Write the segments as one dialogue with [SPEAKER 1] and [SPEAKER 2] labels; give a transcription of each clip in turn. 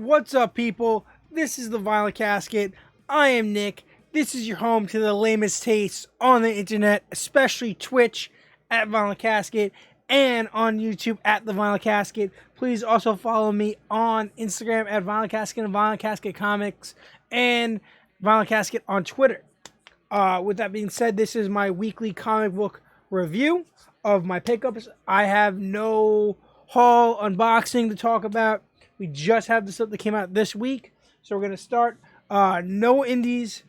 [SPEAKER 1] What's up, people? This is the Violent Casket. I am Nick. This is your home to the lamest tastes on the internet, especially Twitch at Violent Casket and on YouTube at the Violent Casket. Please also follow me on Instagram at Violent Casket and Violent Casket Comics and Violent Casket on Twitter. With that being said, this is my weekly comic book review of my pickups. I have no haul unboxing to talk about. We just have the stuff that came out this week. So we're going to start. No indies.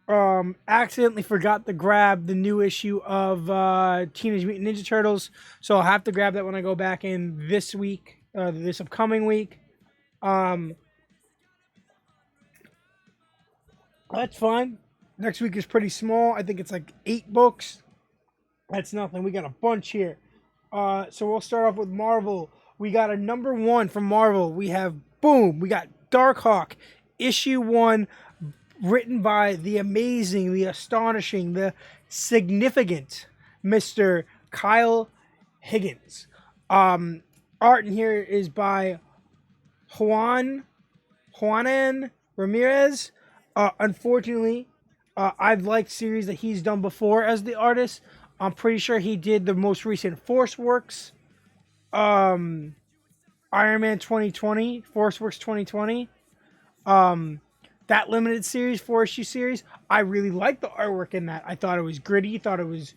[SPEAKER 1] Accidentally forgot to grab the new issue of Teenage Mutant Ninja Turtles. So I'll have to grab that when I go back in this week, this upcoming week. That's fine. Next week is pretty small. I think it's like 8 books. That's nothing. We got a bunch here. So we'll start off with Marvel. We got a number 1 from Marvel. We have, boom, we got Darkhawk, issue 1, written by the amazing, the astonishing, the significant Mr. Kyle Higgins. Art in here is by Juanan Ramirez. Unfortunately, I've liked series that he's done before as the artist. I'm pretty sure he did the most recent Force Works, Iron Man 2020, Force Works 2020. That limited series, 4-issue series, I really liked the artwork in that. I thought it was gritty, thought it was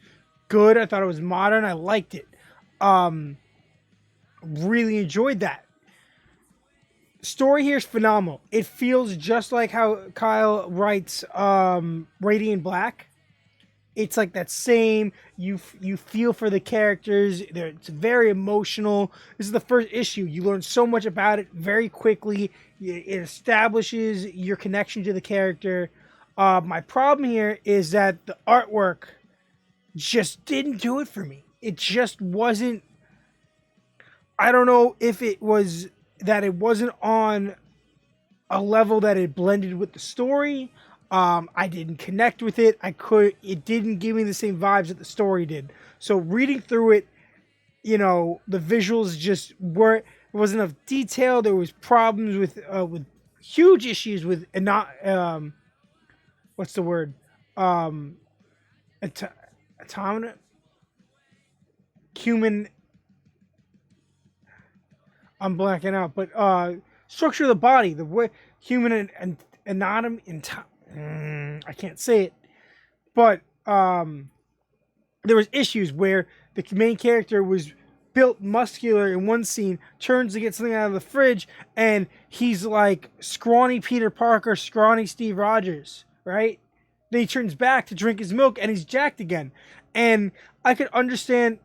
[SPEAKER 1] good, I thought it was modern, I liked it. Really enjoyed that. Story here is phenomenal. It feels just like how Kyle writes Radiant Black. It's like that same, you feel for the characters. It's very emotional. This is the first issue. You learn so much about it very quickly. It establishes your connection to the character. My problem here is that the artwork just didn't do it for me. It just wasn't. I don't know if it was that it wasn't on a level that it blended with the story. I didn't connect with it. It didn't give me the same vibes that the story did. So reading through it, the visuals just there wasn't enough detail. There was problems with huge issues with not what's the word? Autonomous human. I'm blacking out, but structure of the body, the way human and anatomy and I can't say it, but there was issues where the main character was built muscular in one scene, turns to get something out of the fridge, and he's like scrawny Peter Parker, scrawny Steve Rogers, right? Then he turns back to drink his milk, and he's jacked again. And I could understand,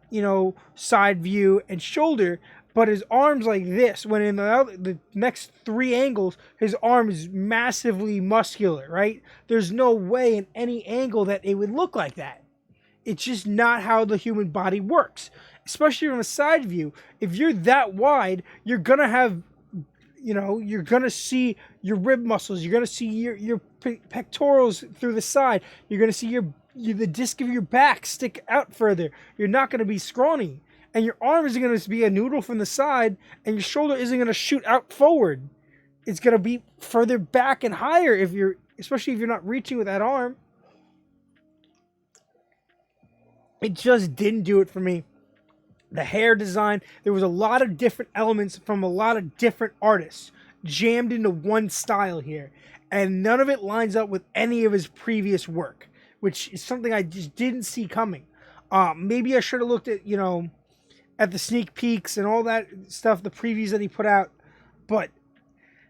[SPEAKER 1] side view and shoulder, but his arm's like this, when in the next 3 angles, his arm is massively muscular, right? There's no way in any angle that it would look like that. It's just not how the human body works. Especially from a side view. If you're that wide, you're going to have, you're going to see your rib muscles. You're going to see your pectorals through the side. You're going to see the disc of your back stick out further. You're not going to be scrawny. And your arm isn't going to be a noodle from the side, and your shoulder isn't going to shoot out forward. It's going to be further back and higher especially if you're not reaching with that arm. It just didn't do it for me. The hair design, there was a lot of different elements from a lot of different artists jammed into one style here, and none of it lines up with any of his previous work, which is something I just didn't see coming. Maybe I should have looked at, at the sneak peeks and all that stuff, the previews that he put out. But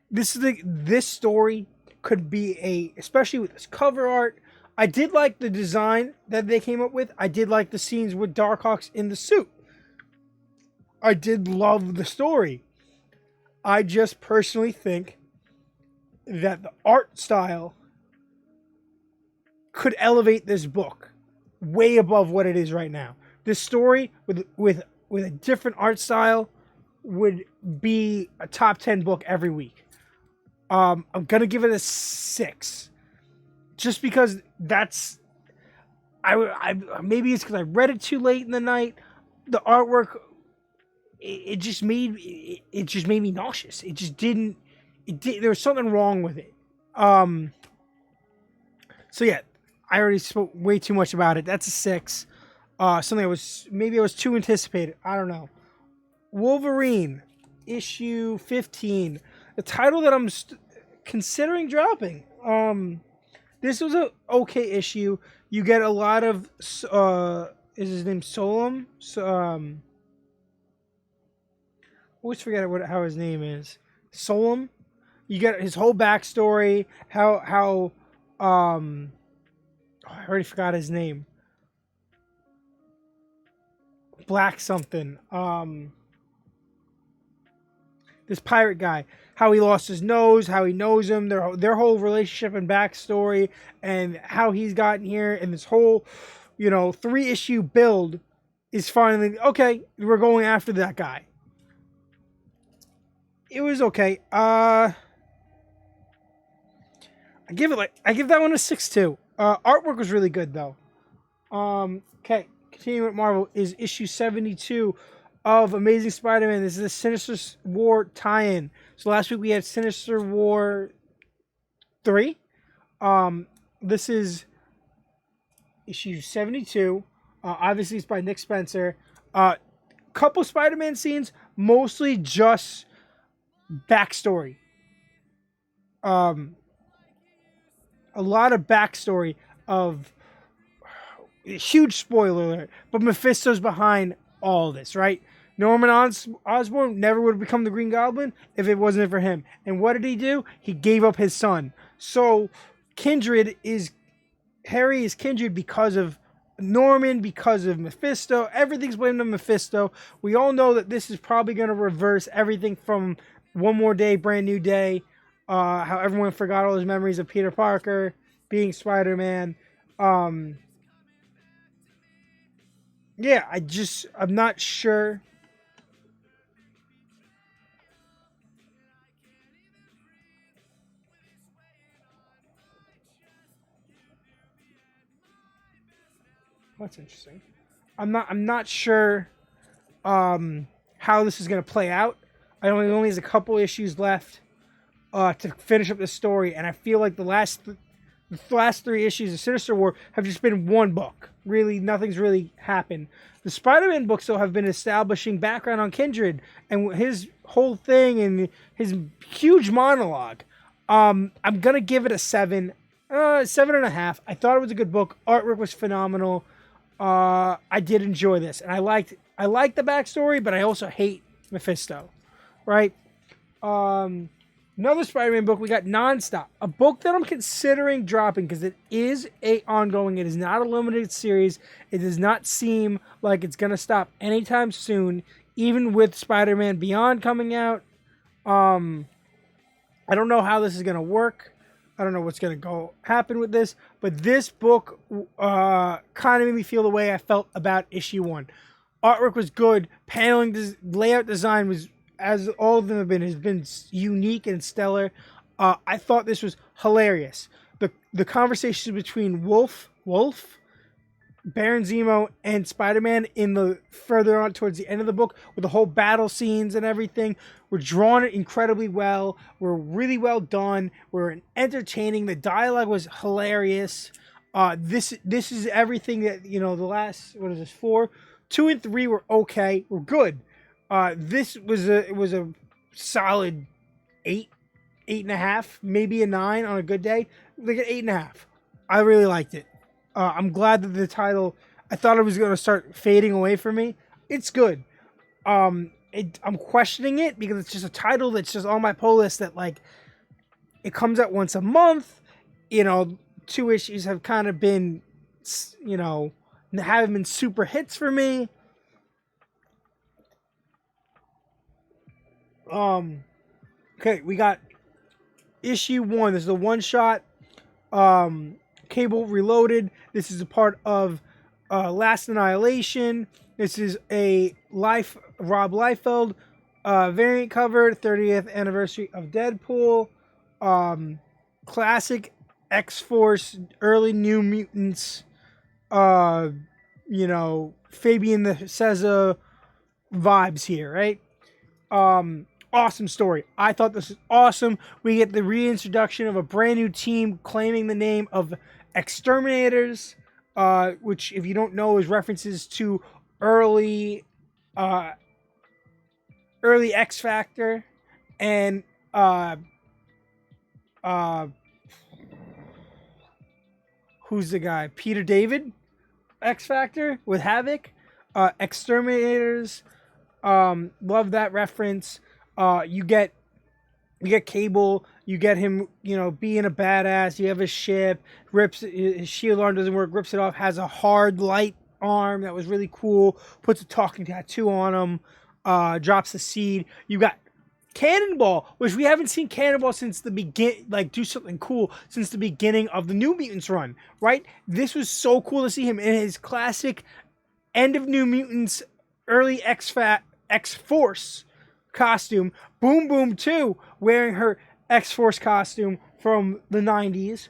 [SPEAKER 1] this story could be especially with this cover art. I did like the design that they came up with. I did like the scenes with Darkhawk's in the suit. I did love the story. I just personally think that the art style could elevate this book way above what it is right now. This story with a different art style would be a top 10 book every week. I'm going to give it a 6. Just because maybe it's because I read it too late in the night. The artwork, it just made me nauseous. It there was something wrong with it. So yeah, I already spoke way too much about it. That's a 6. Something I was too anticipated. I don't know. Wolverine, issue 15, the title that I'm considering dropping. This was a okay issue. You get a lot of is his name Solom? So, always forget how his name is. Solom. You get his whole backstory. How I already forgot his name. Black something. This pirate guy, how he lost his nose, how he knows him, their whole relationship and backstory, and how he's gotten here, and this whole, 3-issue build is finally okay. We're going after that guy. It was okay. I give that one a 6 too. Artwork was really good though. Okay, continuing with Marvel is issue 72 of Amazing Spider-Man. This is a Sinister War tie-in. So last week we had Sinister War 3. This is issue 72. Obviously it's by Nick Spencer. Couple Spider-Man scenes, mostly just backstory. A lot of backstory of huge spoiler alert, but Mephisto's behind all this, right? Norman Osborn never would have become the Green Goblin if it wasn't for him. And what did he do? He gave up his son. So Harry is Kindred because of Norman, because of Mephisto. Everything's blamed on Mephisto. We all know that this is probably going to reverse everything from One More Day, Brand New Day. How everyone forgot all his memories of Peter Parker being Spider-Man. Yeah, I'm not sure. That's interesting. I'm not sure how this is going to play out. I only has a couple issues left to finish up the story, and I feel like the last 3 issues of Sinister War have just been one book. Really, nothing's really happened. The Spider-Man books, though, have been establishing background on Kindred and his whole thing and his huge monologue. I'm gonna give it a 7, 7.5. I thought it was a good book. Artwork was phenomenal. I did enjoy this, and I liked the backstory, but I also hate Mephisto, right? Another Spider-Man book, we got Nonstop, a book that I'm considering dropping because it is ongoing. It is not a limited series. It does not seem like it's going to stop anytime soon, even with Spider-Man Beyond coming out. I don't know how this is going to work. I don't know what's going to happen with this, but this book kind of made me feel the way I felt about issue 1. Artwork was good. Paneling, layout design was, as all of them have been, has been unique and stellar. I thought this was hilarious. The conversation between Wolf, Baron Zemo, and Spider-Man in the further on towards the end of the book, with the whole battle scenes and everything, were drawn incredibly well. Were really well done. Were entertaining. The dialogue was hilarious. This is everything that the last 4, 2 and 3 were okay. Were good. This was a solid 8.5, maybe a 9 on a good day. Like an 8.5. I really liked it. I'm glad that the title, I thought it was going to start fading away from me. It's good. I'm questioning it because it's just a title that's just on my pull list that, like, it comes out once a month. 2 issues have kind of been, haven't been super hits for me. Okay, we got issue 1. This is a one-shot. Cable Reloaded. This is a part of Last Annihilation. This is a Rob Liefeld variant cover, 30th anniversary of Deadpool. Classic X-Force, early New Mutants, Fabian the Cesar vibes here, right? Awesome story. I thought this was awesome. We get the reintroduction of a brand new team claiming the name of Exterminators, which, if you don't know, is references to early, uh, early X Factor, and uh, who's the guy? Peter David, X Factor with Havoc, Exterminators. Love that reference. You get Cable. You get him, being a badass. You have his ship. Rips his shield arm doesn't work. Rips it off. Has a hard light arm that was really cool. Puts a talking tattoo on him. Drops the seed. You got Cannonball, which we haven't seen Cannonball since the do something cool since the beginning of the New Mutants run. Right? This was so cool to see him in his classic end of New Mutants, early X-Force costume. Boom Boom 2 wearing her X-Force costume from the 90s.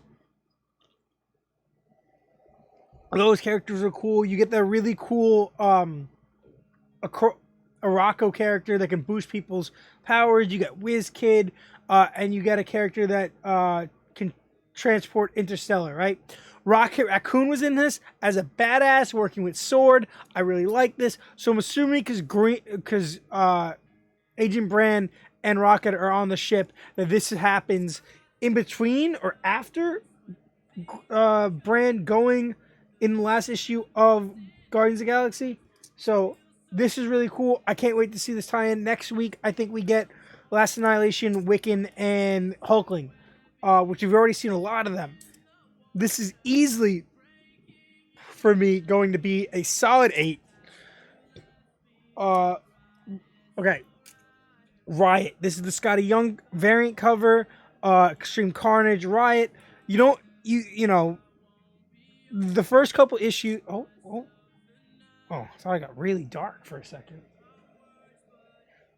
[SPEAKER 1] Those characters are cool. You get that really cool Arakko character that can boost people's powers. You got WizKid, and you get a character that can transport interstellar, right? Rocket Raccoon was in this as a badass working with Sword. I really like this. So I'm assuming because Agent Brand and Rocket are on the ship, that this happens in between or after Brand going in the last issue of Guardians of the Galaxy. So this is really cool. I can't wait to see this tie-in. Next week, I think we get Last Annihilation, Wiccan, and Hulkling, which we've already seen a lot of them. This is easily, for me, going to be a solid 8. Okay. Riot. This is the Scotty Young variant cover. Extreme Carnage, Riot. You know, the first couple issues. Oh, I thought I got really dark for a second.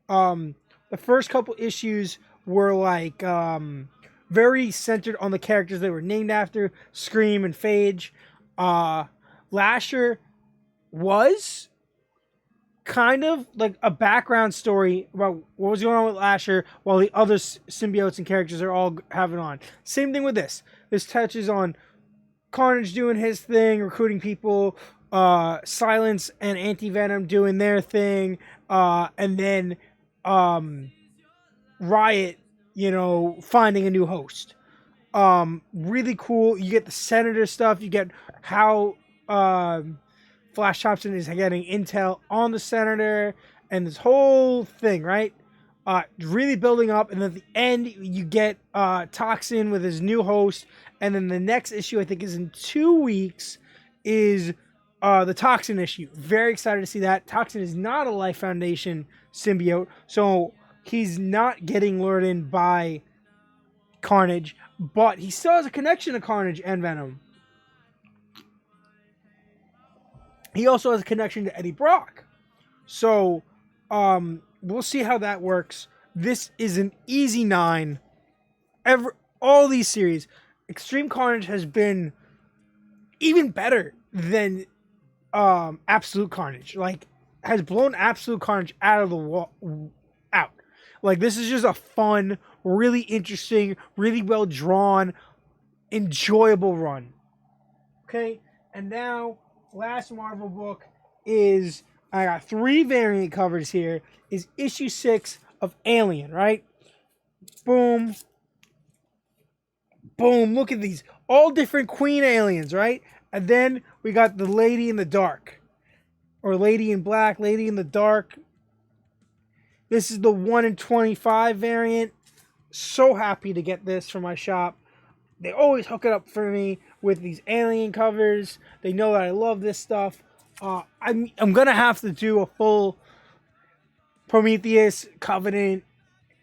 [SPEAKER 1] The first couple issues were like very centered on the characters they were named after, Scream and Phage. Lasher was kind of like a background story about what was going on with Lasher while the other symbiotes and characters are all having on. Same thing with this. This touches on Carnage doing his thing, recruiting people, Silence and Anti-Venom doing their thing, and then Riot, finding a new host. Really cool. You get the Senator stuff. You get how Flash Thompson is getting intel on the Senator and this whole thing, right? Really building up, and then at the end you get Toxin with his new host, and then the next issue, I think is in 2 weeks, is the Toxin issue. Very excited to see that. Toxin is not a Life Foundation symbiote, so he's not getting lured in by Carnage, but he still has a connection to Carnage and Venom. He also has a connection to Eddie Brock. So, we'll see how that works. This is an easy 9. All these series, Extreme Carnage has been even better than Absolute Carnage. Like, has blown Absolute Carnage out of the wall. Like, this is just a fun, really interesting, really well drawn, enjoyable run. Okay, and now last Marvel book is, I got 3 variant covers here, is issue 6 of Alien, right? Boom. Boom. Look at these. All different queen aliens, right? And then we got the Lady in the Dark. Or Lady in Black, Lady in the Dark. This is the 1 in 25 variant. So happy to get this from my shop. They always hook it up for me with these alien covers. They know that I love this stuff. I'm gonna have to do a full Prometheus, Covenant,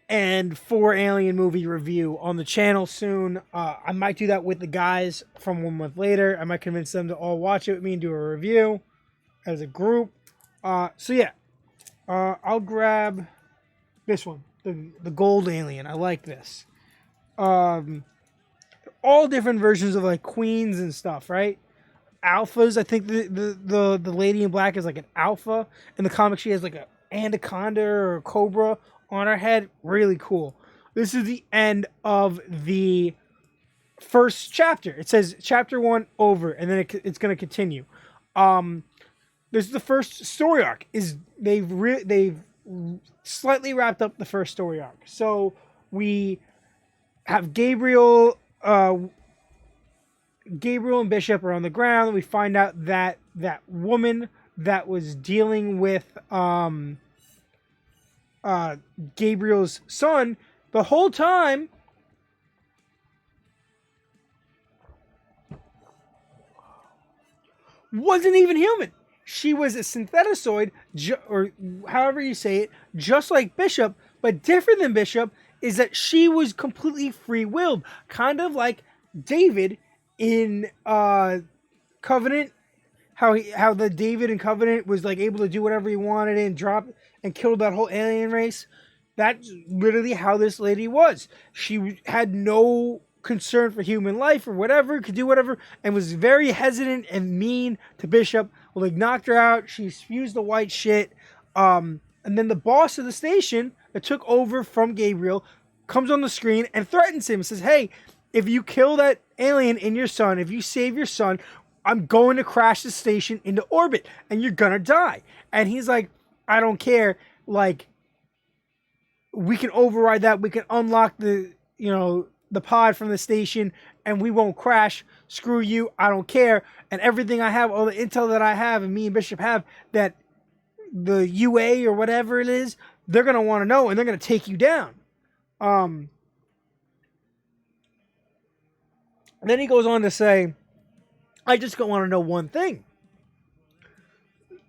[SPEAKER 1] and 4 Alien movie review on the channel soon. I might do that with the guys from 1 month later. I might convince them to all watch it with me and do a review as a group. So yeah, I'll grab this one, the gold alien. I like this. All different versions of like queens and stuff, right? Alphas. I think the Lady in Black is like an alpha. In the comic, she has like a anaconda or a cobra on her head. Really cool. This is the end of the first chapter. It says chapter 1 over, and then it's going to continue. This is the first story arc. They've slightly wrapped up the first story arc. So we have Gabriel and Bishop are on the ground. We find out that that woman that was dealing with Gabriel's son the whole time wasn't even human. She was a syntheticoid, or however you say it, just like Bishop, but different than Bishop is that she was completely free-willed, kind of like David in Covenant. How the David in Covenant was like able to do whatever he wanted and drop and kill that whole alien race. That's literally how this lady was. She had no concern for human life or whatever, could do whatever, and was very hesitant and mean to Bishop. Well, like knocked her out. She spews the white shit. And then the boss of the station that took over from Gabriel comes on the screen and threatens him and says, hey, if you kill that alien in your son, if you save your son, I'm going to crash the station into orbit and you're gonna die. And he's like, I don't care. Like, we can override that. We can unlock the pod from the station and we won't crash. Screw you. I don't care. And everything I have, all the intel that I have and me and Bishop have, that the UA or whatever it is, they're going to want to know and they're going to take you down. Then he goes on to say, I just want to know one thing.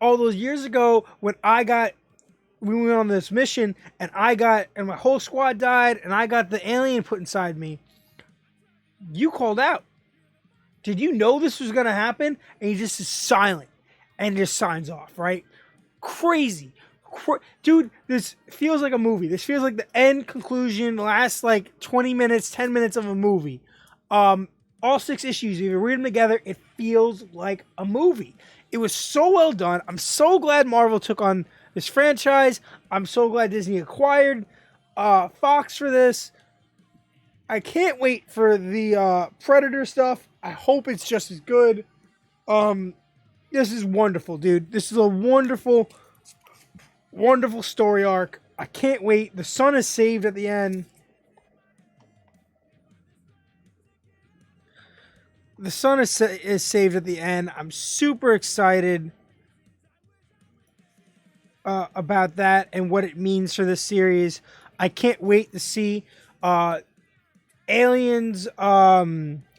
[SPEAKER 1] All those years ago when we went on this mission and my whole squad died and I got the alien put inside me, you called out. Did you know this was going to happen? And he just is silent and just signs off, right? Crazy. Dude, this feels like a movie. This feels like the end conclusion, last like 20 minutes, 10 minutes of a movie. All 6 issues, if you read them together, it feels like a movie. It was so well done. I'm so glad Marvel took on this franchise. I'm so glad Disney acquired Fox for this. I can't wait for the Predator stuff. I hope it's just as good. This is wonderful, dude. This is a wonderful, wonderful story arc. I can't wait. The son is saved at the end. The son is saved at the end. I'm super excited about that and what it means for this series. I can't wait to see Aliens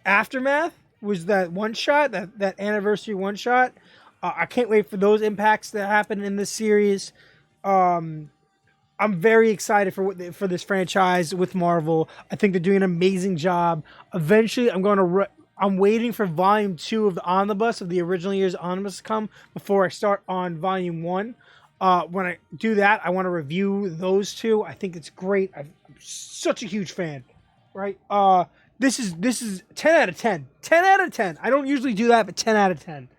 [SPEAKER 1] Aftermath was that one shot, that anniversary one shot. I can't wait for those impacts to happen in this series. I'm very excited for this franchise with Marvel. I think they're doing an amazing job. Eventually, I'm waiting for Volume 2 of the Omnibus, of the original year's Omnibus to come before I start on Volume 1. When I do that, I want to review those two. I think it's great. I'm such a huge fan, right? This is 10 out of 10. 10 out of 10. I don't usually do that, but 10 out of 10.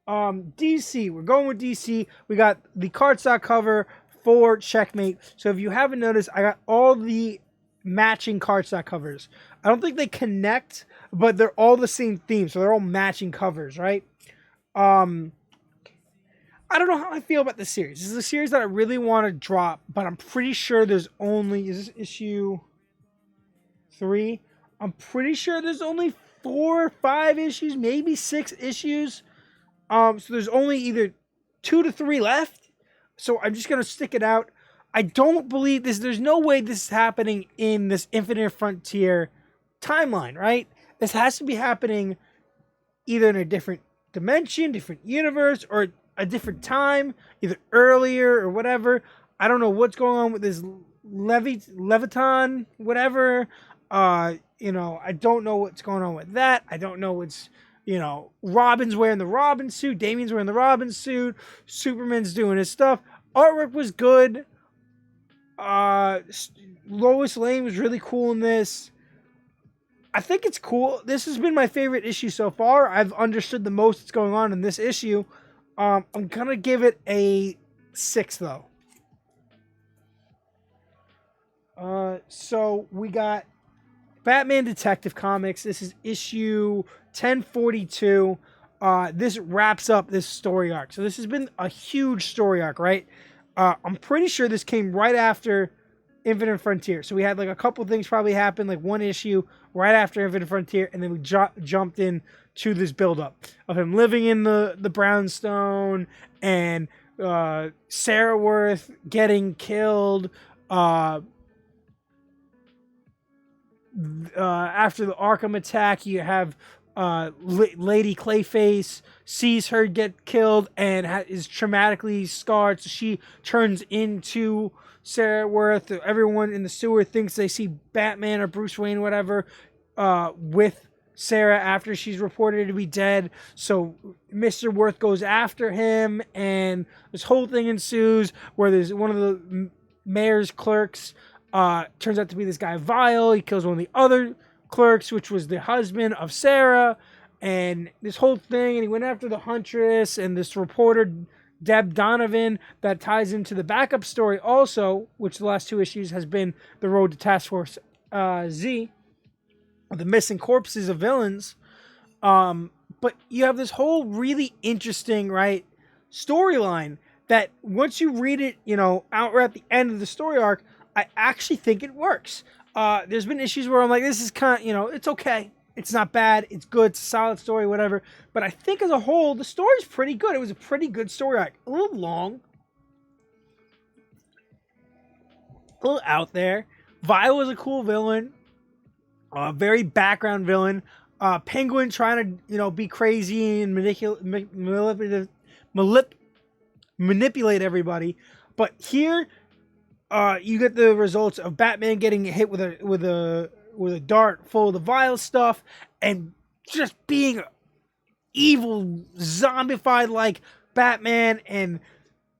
[SPEAKER 1] DC. We're going with DC. We got the cardstock cover for Checkmate. So if you haven't noticed, I got all the matching cardstock covers. I don't think they connect, but they're all the same theme, so they're all matching covers, right? I don't know how I feel about this series. This is a series that I really want to drop, but I'm pretty sure there's only... Is this issue 3? I'm pretty sure there's only 4 or 5 issues, maybe 6 issues. So there's only either 2 to 3 left. So I'm just going to stick it out. I don't believe this. There's no way this is happening in this Infinite Frontier timeline, right? This has to be happening either in a different dimension, different universe, or a different time, either earlier or whatever. I don't know what's going on with this Leviathan, whatever. I don't know what's going on with that. I don't know what's, Robin's wearing the Robin suit, Damian's wearing the Robin suit, Superman's doing his stuff. Artwork was good. Lois Lane was really cool in this. I think it's cool. This has been my favorite issue so far. I've understood the most that's going on in this issue. I'm gonna give it a 6 though. So we got Batman Detective Comics. This is issue 1042. This wraps up this story arc. So this has been a huge story arc, right? I'm pretty sure this came right after Infinite Frontier. So we had like a couple things probably happen, like one issue right after Infinite Frontier, and then we jumped in to this buildup of him living in the brownstone and Sarah Worth getting killed. After the Arkham attack, you have Lady Clayface sees her get killed and is traumatically scarred, so she turns into Sarah Worth. Everyone in the sewer thinks they see Batman or Bruce Wayne, whatever, with Sarah after she's reported to be dead. So Mr. Worth goes after him, and this whole thing ensues where there's one of the mayor's clerks turns out to be this guy Vile. He kills one of the other clerks, which was the husband of Sarah, and this whole thing. And he went after the Huntress and this reporter Deb Donovan. That ties into the backup story also, which the last two issues has been the road to Task Force Z, the missing corpses of villains. But you have this whole really interesting, right, storyline that once you read it, outright at the end of the story arc, I actually think it works. There's been issues where I'm like, this is kind of, it's okay. It's not bad. It's good. It's a solid story, whatever. But I think as a whole, the story's pretty good. It was a pretty good story arc. A little long. A little out there. Vile was a cool villain. Very background villain. Penguin trying to, be crazy and manipulate everybody. But here, you get the results of Batman getting hit with a dart full of the Vile stuff and just being evil, zombified like Batman, and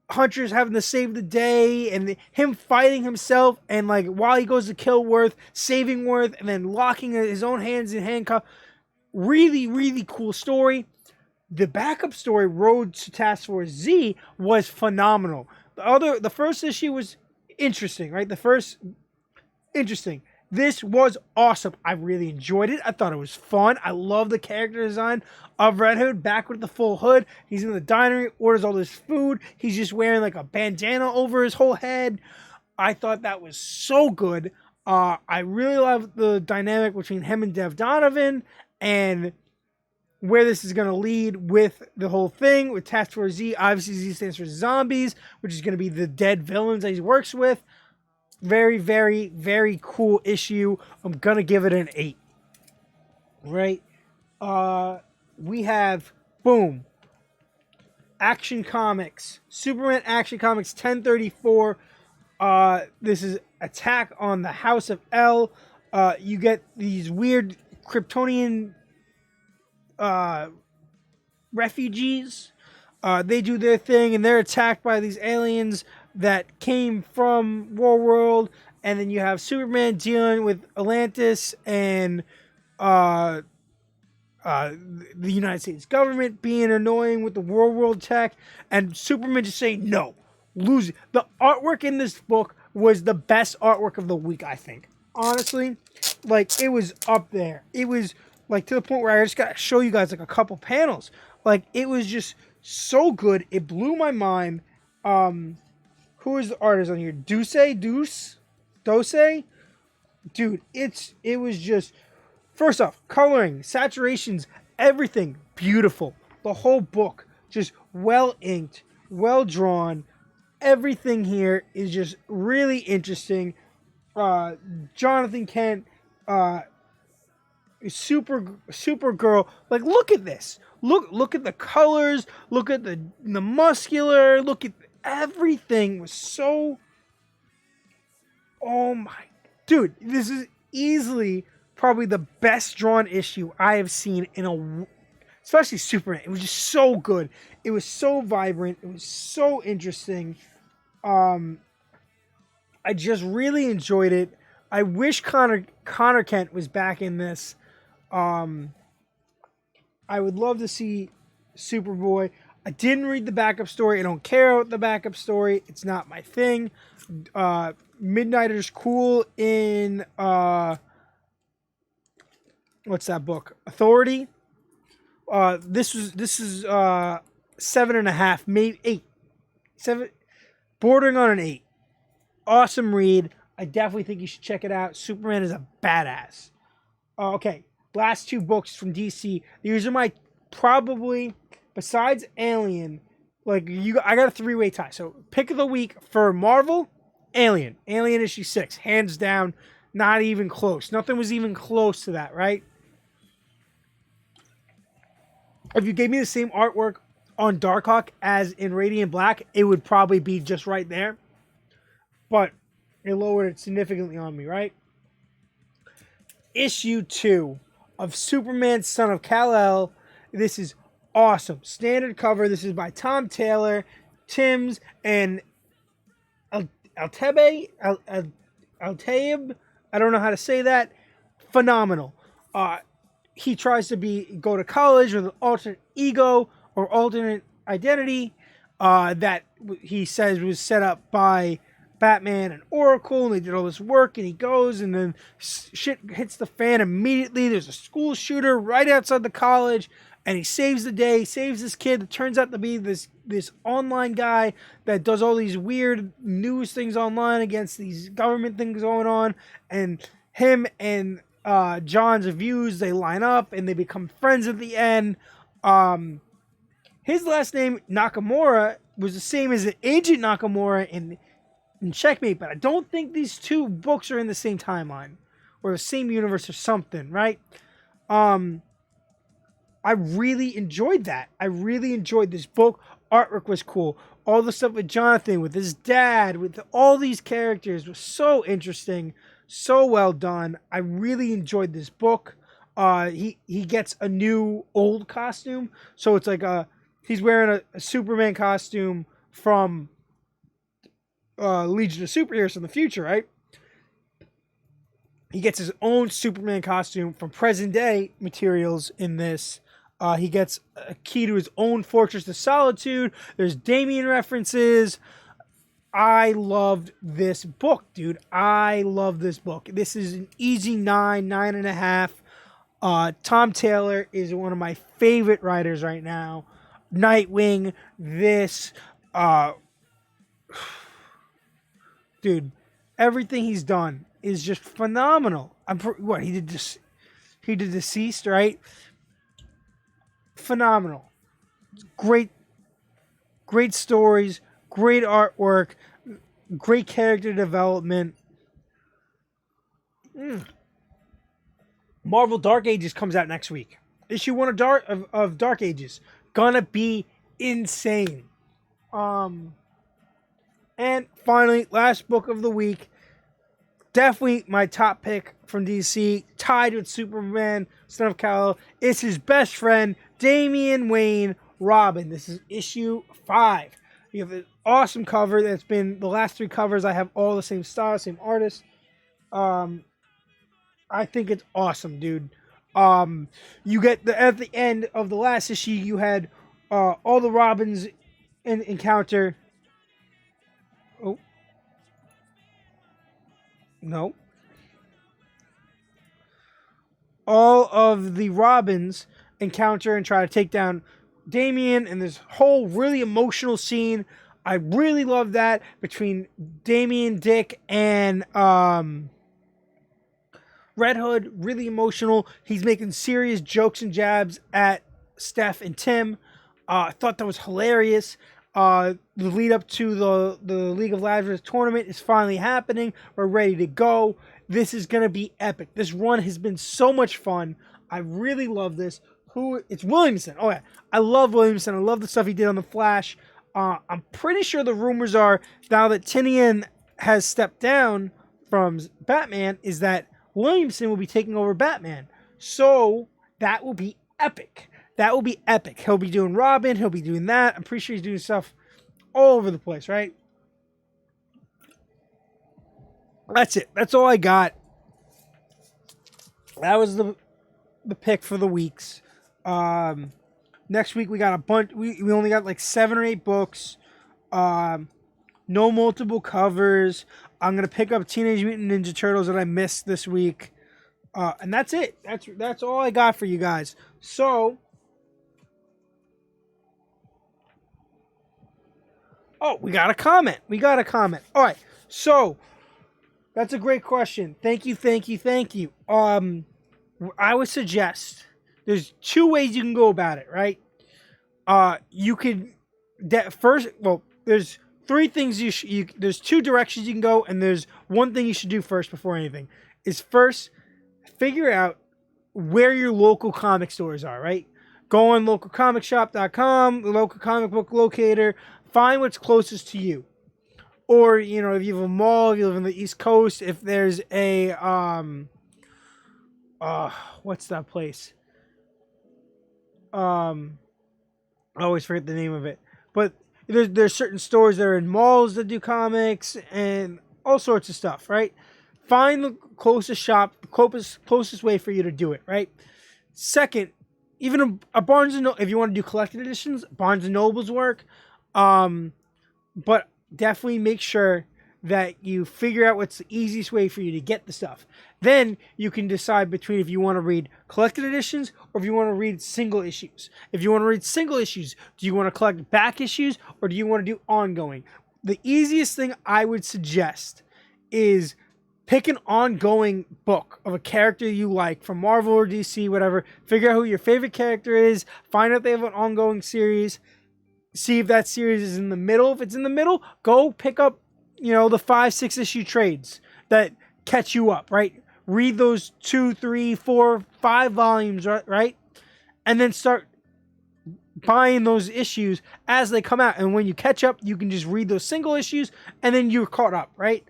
[SPEAKER 1] Huntress having to save the day, and him fighting himself, and like while he goes to kill Worth, saving Worth, and then locking his own hands in handcuff. Really, really cool story. The backup story, Road to Task Force Z, was phenomenal. The first issue was interesting, right? Interesting. This was awesome. I really enjoyed it. I thought it was fun. I love the character design of Red Hood, back with the full hood. He's in the diner, he orders all this food. He's just wearing like a bandana over his whole head. I thought that was so good. I really love the dynamic between him and Dev Donovan, and where this is going to lead with the whole thing with Task Force Z. Obviously, Z stands for zombies, which is going to be the dead villains that he works with. Very, very, very cool issue. I'm going to give it an 8. Right? We have, boom, Action Comics. Superman Action Comics 1034. This is Attack on the House of L. You get these weird Kryptonian refugees. They do their thing, and they're attacked by these aliens that came from Warworld. And then you have Superman dealing with Atlantis and the United States government being annoying with the Warworld tech, and Superman just saying no, lose it. The artwork in this book was the best artwork of the week, I think. Honestly, like, it was up there. It was like to the point where I just got to show you guys like a couple panels. Like, it was just so good. It blew my mind. Who is the artist on here? Dose? Dude, it was just, first off, coloring, saturations, everything beautiful. The whole book just well inked, well drawn. Everything here is just really interesting. Jonathan Kent, Supergirl. Like, look at this. Look at the colors. Look at the muscular. Look at everything. Was so. Oh my, dude! This is easily probably the best drawn issue I have seen especially Superman. It was just so good. It was so vibrant. It was so interesting. I just really enjoyed it. I wish Connor Kent was back in this. I would love to see Superboy. I didn't read the backup story. I don't care about the backup story. It's not my thing. Midnighter's cool in what's that book? Authority. This is 7.5, maybe 8. 7, bordering on an 8. Awesome read. I definitely think you should check it out. Superman is a badass. Okay, last 2 books from DC. These are my probably, besides Alien, like I got a 3-way tie. So pick of the week for Marvel, Alien. Alien issue 6, hands down, not even close. Nothing was even close to that, right? If you gave me the same artwork on Darkhawk as in Radiant Black, it would probably be just right there. But it lowered it significantly on me, right? Issue 2 of Superman, Son of Kal-El. This is awesome. Standard cover. This is by Tom Taylor, Timms, and Altebe. Altaib. I don't know how to say that. Phenomenal. He tries to go to college with an alternate ego or alternate identity that he says was set up by Batman and Oracle, and they did all this work, and he goes, and then shit hits the fan immediately. There's a school shooter right outside the college, and he saves the day, saves this kid that turns out to be this online guy that does all these weird news things online against these government things going on, and him and John's views, they line up, and they become friends at the end. His last name, Nakamura, was the same as Agent Nakamura in Checkmate, but I don't think these 2 books are in the same timeline or the same universe or something, right? I really enjoyed that. I really enjoyed this book. Artwork was cool. All the stuff with Jonathan, with his dad, with all these characters was so interesting, so well done. I really enjoyed this book. He gets a new old costume, so it's like he's wearing a Superman costume from Legion of Superheroes in the future, right? He gets his own Superman costume from present day materials in this. He gets a key to his own Fortress of Solitude. There's Damian references. I loved this book, dude. I love this book. This is an easy 9.5. Tom Taylor is one of my favorite writers right now. Nightwing, this, dude, everything he's done is just phenomenal. He did Deceased, right? Phenomenal. Great stories, great artwork, great character development. Marvel Dark Ages comes out next week. Issue 1 of Dark Ages. Gonna be insane. And finally, last book of the week. Definitely my top pick from DC. Tied with Superman, Son of Kal-El. It's his best friend, Damian Wayne Robin. This is issue 5. You have an awesome cover that's been the last 3 covers. I have all the same style, same artist. I think it's awesome, dude. You get at the end of the last issue, you had all the Robins encounter. Oh. No. All of the Robins encounter and try to take down Damian, and this whole really emotional scene. I really love that between Damian, Dick, and Red Hood. Really emotional. He's making serious jokes and jabs at Steph and Tim. I thought that was hilarious. The lead up to the League of Legends tournament is finally happening. We're ready to go. This is going to be epic. This run has been so much fun. I really love this. It's Williamson. Oh, yeah. I love Williamson. I love the stuff he did on The Flash. I'm pretty sure the rumors are, now that Tinian has stepped down from Batman, is that Williamson will be taking over Batman. So that will be epic. That will be epic. He'll be doing Robin. He'll be doing that. I'm pretty sure he's doing stuff all over the place, right? That's it. That's all I got. That was the pick for the weeks. Next week we got a bunch. We only got like 7 or 8 books. No multiple covers. I'm gonna pick up Teenage Mutant Ninja Turtles that I missed this week, and that's it. That's all I got for you guys. So, oh, we got a comment. All right, so that's a great question. Thank you. I would suggest there's 2 ways you can go about it. Right? You could first. Well, there's 3 things there's 2 directions you can go, and there's one thing you should do first before anything. Is first figure out where your local comic stores are, right? Go on localcomicshop.com, the local comic book locator, find what's closest to you. Or, if you have a mall, if you live on the East Coast, if there's a what's that place? I always forget the name of it. But there's certain stores that are in malls that do comics and all sorts of stuff, right? Find the closest shop, the closest way for you to do it, right? Second, even a Barnes and Noble, if you want to do collected editions, Barnes and Noble's work. But definitely make sure that you figure out what's the easiest way for you to get the stuff. Then you can decide between if you want to read collected editions or if you want to read single issues. If you want to read single issues, do you want to collect back issues or do you want to do ongoing? The easiest thing I would suggest is pick an ongoing book of a character you like from Marvel or DC, whatever. Figure out who your favorite character is. Find out if they have an ongoing series. See if that series is in the middle. If it's in the middle, go pick up, the 5-6 issue trades that catch you up, right? Read those 2, 3, 4, 5 volumes, right? And then start buying those issues as they come out. And when you catch up, you can just read those single issues and then you're caught up, right?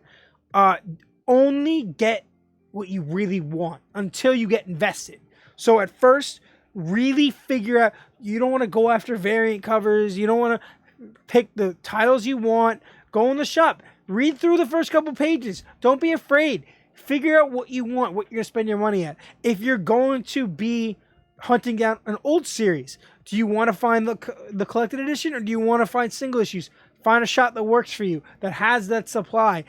[SPEAKER 1] Only get what you really want until you get invested. So at first, really figure out, you don't want to go after variant covers. You don't want to pick the titles you want. Go in the shop. Read through the first couple pages. Don't be afraid. Figure out what you want, what you're going to spend your money at. If you're going to be hunting down an old series, do you want to find the collected edition or do you want to find single issues? Find a shop that works for you, that has that supply.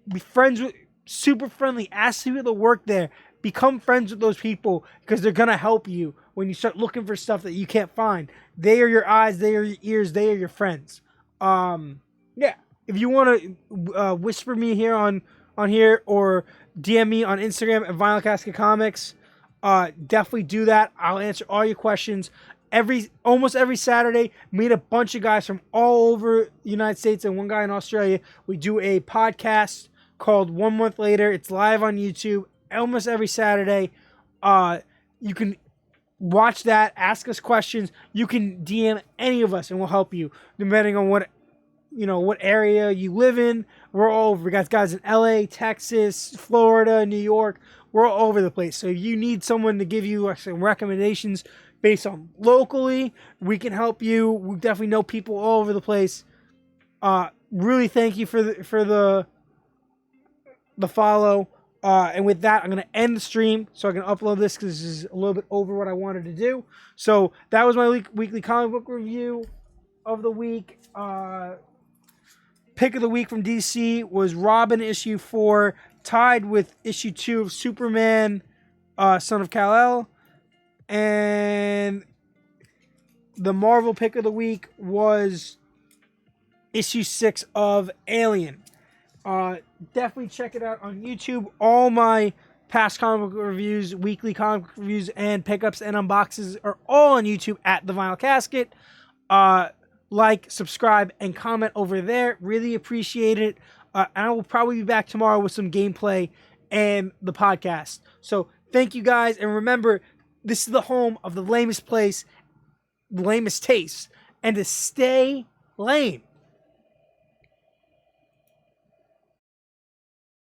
[SPEAKER 1] Be friends with, super friendly. Ask people that work there. Become friends with those people because they're going to help you when you start looking for stuff that you can't find. They are your eyes. They are your ears. They are your friends. Yeah. If you want to whisper me here on here or DM me on Instagram at Vinyl Casket Comics, definitely do that. I'll answer all your questions. Almost every Saturday, meet a bunch of guys from all over the United States and one guy in Australia. We do a podcast called 1 Month Later. It's live on YouTube almost every Saturday. You can watch that, ask us questions. You can DM any of us and we'll help you depending on what area you live in. We're all over. We got guys in LA, Texas, Florida, New York. We're all over the place. So if you need someone to give you some recommendations based on locally, we can help you. We definitely know people all over the place. Really thank you for the follow. And with that, I'm going to end the stream so I can upload this because this is a little bit over what I wanted to do. So that was my weekly comic book review of the week. Pick of the week from DC was Robin issue 4, tied with issue 2 of Superman, Son of Kal-El. And the Marvel pick of the week was issue 6 of Alien. Definitely check it out on YouTube. All my past comic book reviews, weekly comic book reviews, and pickups and unboxes are all on YouTube at The Vinyl Casket. Like, subscribe, and comment over there. Really appreciate it. And I will probably be back tomorrow with some gameplay and the podcast. So thank you guys. And remember, this is the home of the lamest place, the lamest taste. And to stay lame.